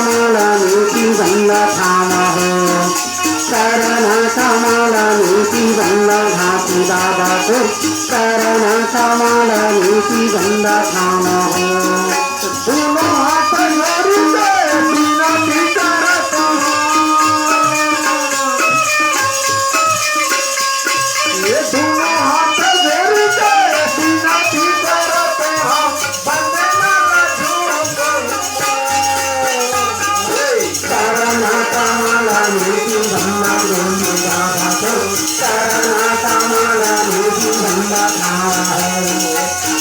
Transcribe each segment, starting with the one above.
कमला नीति बंद थाम हो करण कमला नीति बंद घाटी बाबा को करण कमला नीति बंद थाम हो दोनों हाथ जोड़ी दे बिनती करता ये दोनों हाथ जोड़ी दे बिनती करते हम बंदे ना झूठ करण कमला नीति बंद गोंदी बाबा को करण कमला नीति बंद थाम हो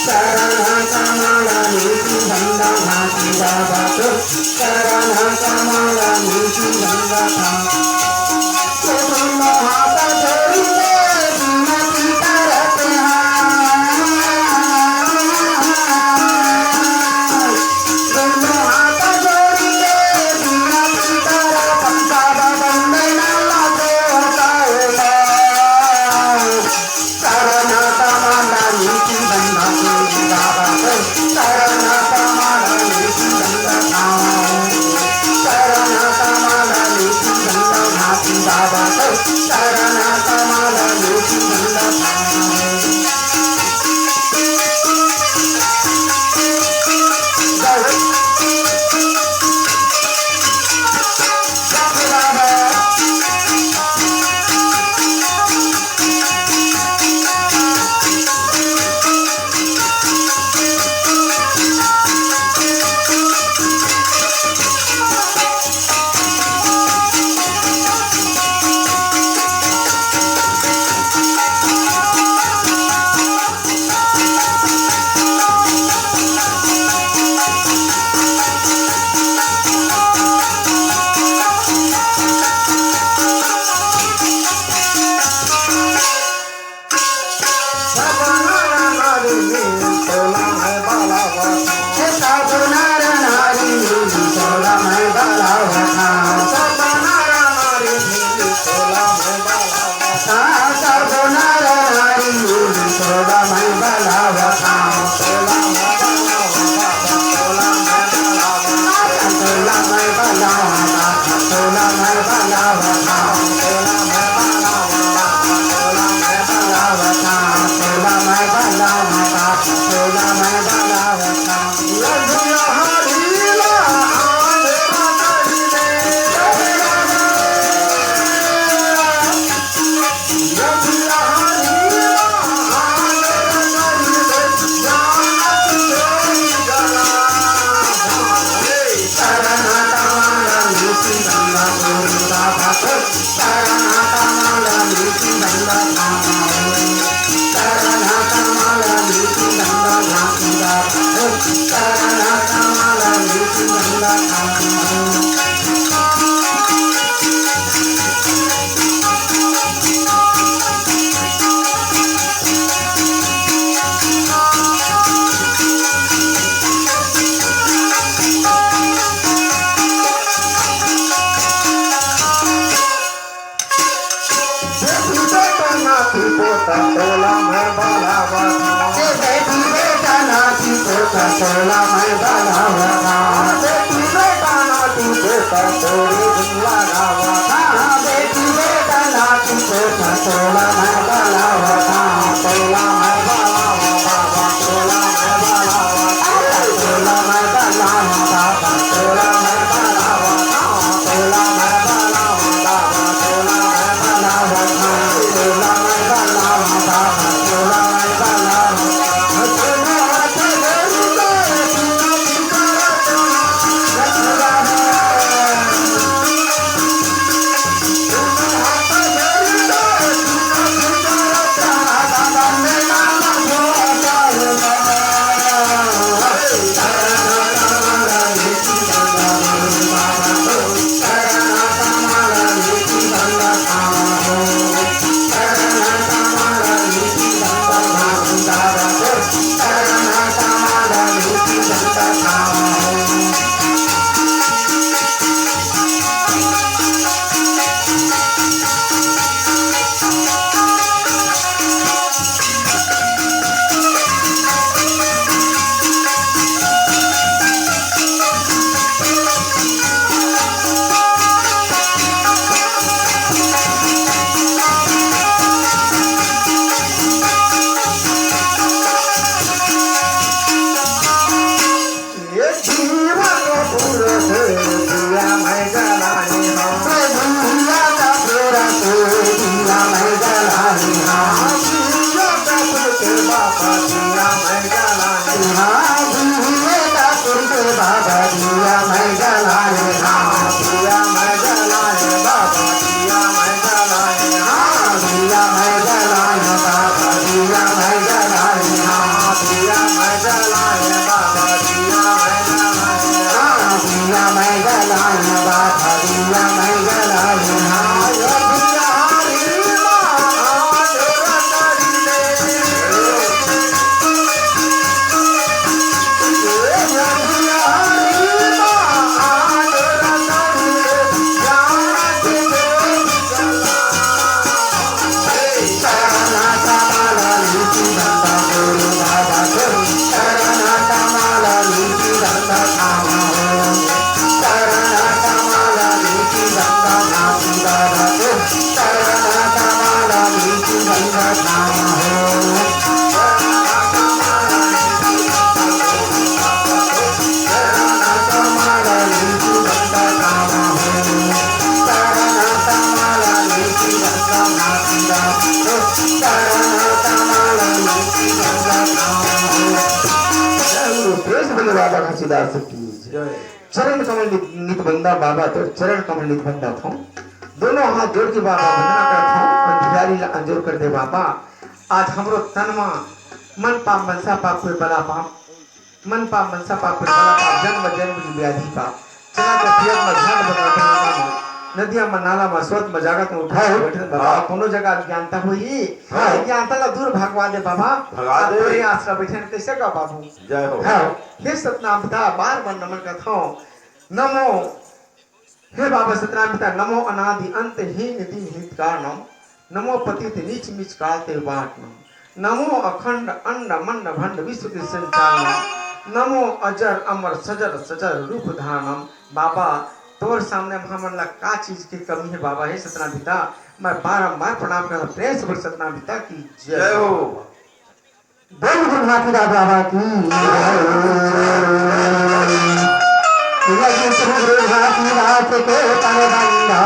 करण कमला नीति बंद घाटी बाबा को करण कमला नीति बंद थाम तो दोनों हाथ जोड़ी दे बिनती करते हैं दोनों हाथ जोड़ी दे बिनती करते बाबा बंदे ना लागोता करण कमला नीति बंद गोंदी बाबा को करण कमला नीति बंद थाम हो करण कमला नीति बंद घाटी बाबा को करण कमला नीति बंद थाम हो सोला मैं बनावा बेटी बेटा नाती पोता तोरे दुल्ला गावा बेटी बेटा नाती पोता सोला मैं बनावा सोला मैं बनावा बाबा सोला मैं बनावा सोला मैं बनावा बाबा सोला मैं बनावा सोला मैं बनावा बाबा सोला मैं बनावा सोला मैं बनावा बाबा सोला मैं बनावा बाधा दिया मंगला विहाय बिहारी बाबा घसीदास की चरण कमल नित बंदा बाबा तो चरण कमल नित बंदा था दोनों हाथ जोड़ के बाबा वंदना करता हूं और भिखारी ला अंजोर कर दे बाबा आज हमरो तनमा मन पाप मनसा पाप कोई बला पाप मन पाप मनसा पाप कोई बला पाप जन्म जन्म की व्याधि पाप चला के पियत में घाट बना नदिया में नाला में सोत में जागत में उठाओ बैठे बाबा कोनो जगह ज्ञानता हुई ज्ञानता ला दूर भगवा दे बाबा भगा दे तोरे आश्रय बैठे कैसे का बाबू जय हो हे सतनाम पिता बार बार नमन करता हूं नमो हे बाबा सतनाम पिता नमो अनादि अंत हीन दिन हित कारणम नमो पतित नीच नीच कालते बाटनम नमो अखंड अंड मंड भंड विश्व के संचालनम नमो अजर अमर सजर सजर रूप धारणम बाबा तोर सामने हमन ला का चीज की कमी है बाबा हे सतनाम पिता मैं बारंबार प्रणाम करता प्रेम से सतनाम पिता की जय हो बोल गुरुनाथ बाबा की गुरुनाथ के तन बंधा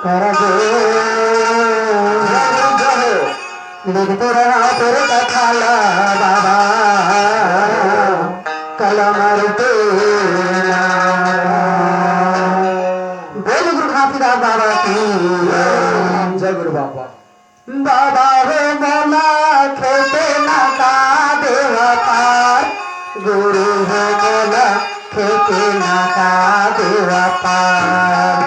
कर दे लिखते रहा तेरे कथा बाबा कलमर बाबा की जय गुरु बाबा बाबा रे मोला खेते ना का देवा पार गुरु हो मोला खेते ना का देवा पार